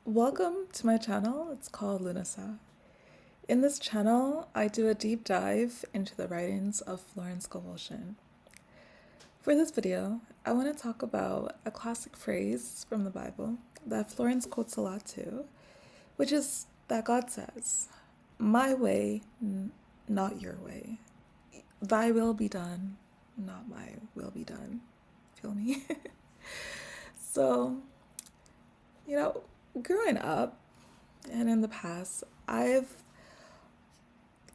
Welcome to my channel. It's called Lunasa. In this channel, I do a deep dive into the writings of Florence Scovel Shinn. For this video, I want to talk about a classic phrase from the Bible that Florence quotes a lot too, which is that God says, "My way, not your way. Thy will be done, not my will be done." Feel me? So, growing up and in the past, I've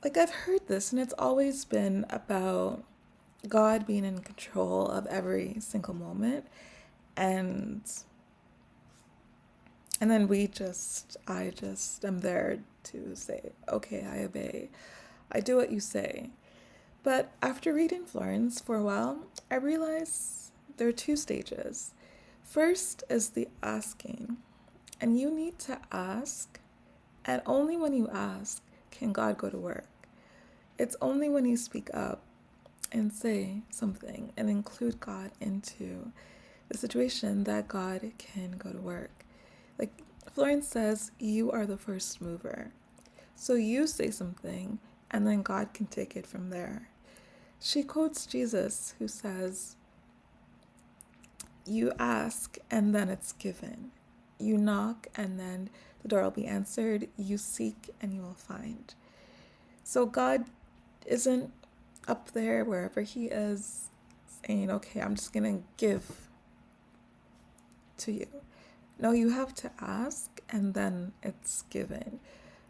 heard this, and it's always been about God being in control of every single moment, and and then I just am there to say, okay, I obey, I do what you say. But after reading Florence for a while, I realized there are two stages. First is the asking, and you need to ask, and only when you ask can God go to work. It's only when you speak up and say something and include God into the situation that God can go to work. Like Florence says, you are the first mover. So you say something and then God can take it from there. She quotes Jesus, who says, "You ask and then it's given. You knock and then the door will be answered. You seek and you will find." So God isn't up there wherever he is saying, okay, I'm just going to give to you. No, you have to ask and then it's given.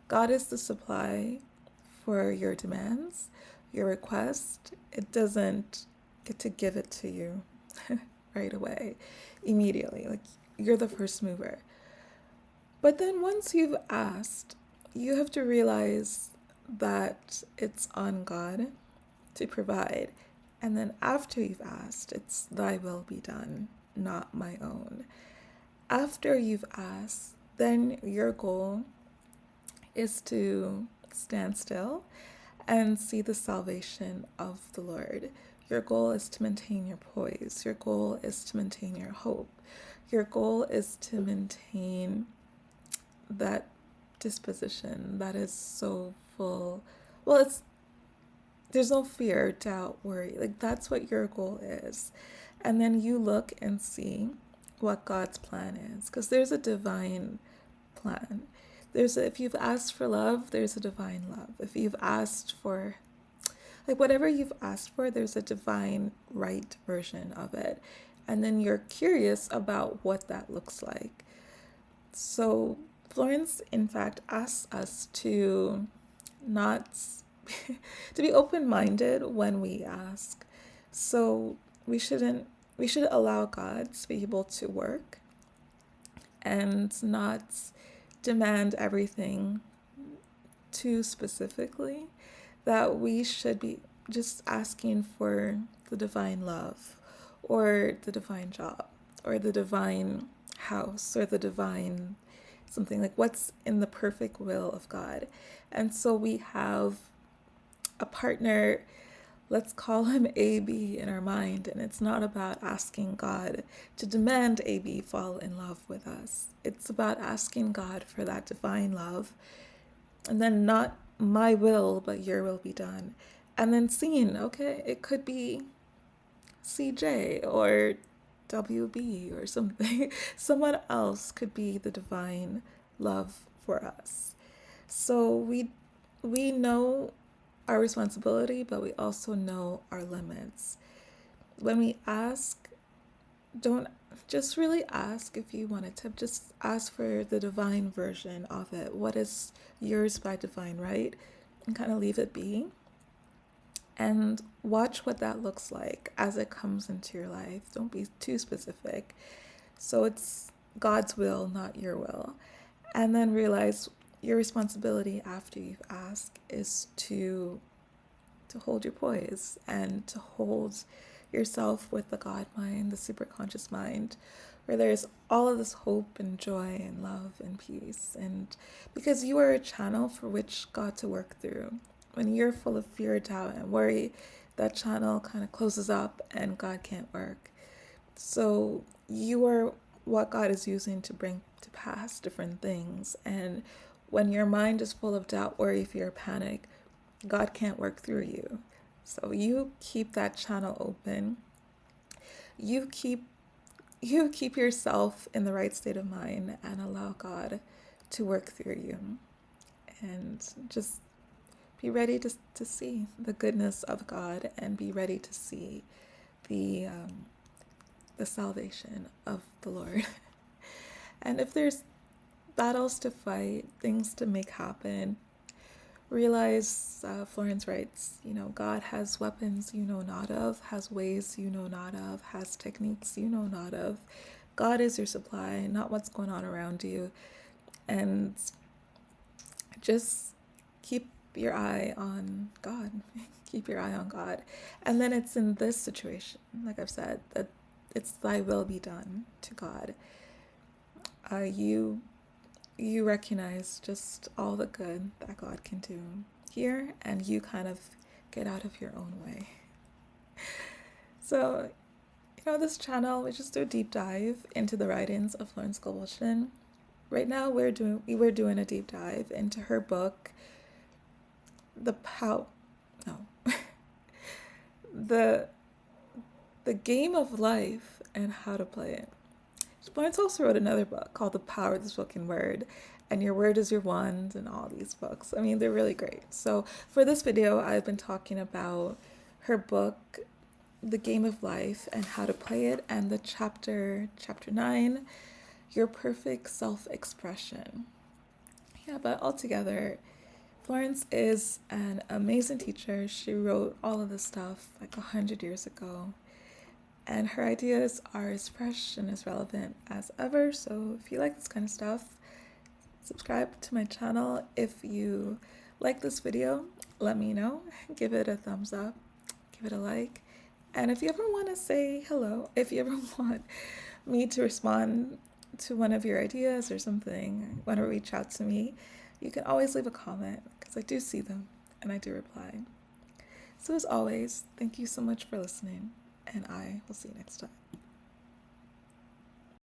God is the supply for your demands, your request. It doesn't get to give it to you right away, immediately. Like, you're the first mover. But then once you've asked, you have to realize that it's on God to provide. And then after you've asked, it's thy will be done, not my own. After you've asked, then your goal is to stand still and see the salvation of the Lord. Your goal is to maintain your poise. Your goal is to maintain your hope. Your goal is to maintain that disposition that is so full. Well, there's no fear, doubt, worry. Like, that's what your goal is. And then you look and see what God's plan is, because there's a divine plan. If you've asked for love, there's a divine love. If you've asked for, like, whatever you've asked for, there's a divine right version of it. And then you're curious about what that looks like. So Florence, in fact, asks us to not to be open-minded when we ask. So we should allow God to be able to work and not demand everything too specifically. That we should be just asking for the divine love or the divine job or the divine house or the divine something, like what's in the perfect will of God. And so we have a partner, let's call him AB, in our mind, and it's not about asking God to demand AB fall in love with us. It's about asking God for that divine love, and then not my will, but your will be done. And then seeing, okay, it could be CJ or WB or something. Someone else could be the divine love for us. So we know our responsibility, but we also know our limits. When we ask, don't just really ask if you wanted to. Just ask for the divine version of it. What is yours by divine right? And kind of leave it be. And watch what that looks like as it comes into your life. Don't be too specific. So it's God's will, not your will. And then realize your responsibility after you've asked is to hold your poise and to hold yourself with the God mind, the superconscious mind, where there's all of this hope and joy and love and peace. And because you are a channel for which God to work through. When you're full of fear, doubt, and worry, that channel kind of closes up and God can't work. So you are what God is using to bring to pass different things. And when your mind is full of doubt, worry, fear, panic, God can't work through you. So you keep that channel open. You keep yourself in the right state of mind and allow God to work through you. And just be ready to see the goodness of God, and be ready to see the salvation of the Lord. And if there's battles to fight, things to make happen, realize, Florence writes, God has weapons you know not of, has ways you know not of, has techniques you know not of. God is your supply, not what's going on around you. And just keep your eye on God. Keep your eye on God. And then it's in this situation, like I've said, that it's thy will be done to God. You recognize just all the good that God can do here, and you kind of get out of your own way. So, this channel, we just do a deep dive into the writings of Florence Scovel Shinn. Right now, we're doing a deep dive into her book, the Game of Life and How to Play It. Florence also wrote another book called The Power of the Spoken Word, and Your Word is Your Wand, and all these books. I mean, they're really great. So for this video, I've been talking about her book, The Game of Life and How to Play It, and the chapter 9, Your Perfect Self-Expression. Yeah, but altogether, Florence is an amazing teacher. She wrote all of this stuff like 100 years ago. And her ideas are as fresh and as relevant as ever. So if you like this kind of stuff, subscribe to my channel. If you like this video, let me know. Give it a thumbs up. Give it a like. And if you ever want to say hello, if you ever want me to respond to one of your ideas or something, want to reach out to me, you can always leave a comment, because I do see them and I do reply. So as always, thank you so much for listening, and I will see you next time.